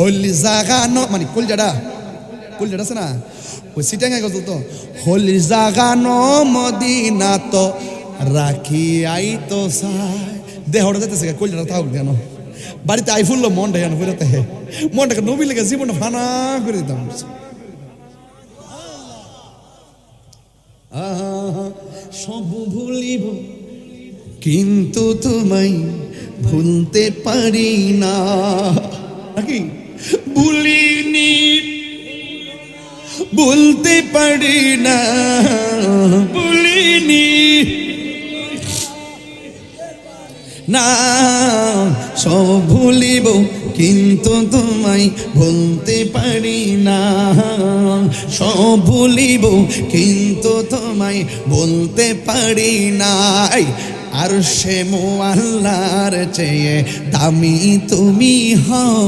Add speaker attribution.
Speaker 1: হলি জাগানো মানে কলজাটা আছে না, ওই সিটাঙ্গা গজল তো। হলি জাগানো মদিনা তো রাখি আই তো সাই, দেহটা যেতেছে কলজাটা থাকুক কেন, বাড়িতে আই ফুললো মনটা কেন ফেরতে, মনটাকে নবী লেগে জীবনটা ফানা করে দিতাম। সব ভুলিব কিন্তু তোমায় ভুলতে পারি না, নাকি ভুলিনি বলতে পারি না, ভুলিনি না, সব ভুলিব কিন্তু তোমায় ভুলতে পারি না, সব ভুলিব কিন্তু তোমায় বলতে পারি না। আর সে মোয়াল্লার চেয়ে দামি তুমি হও।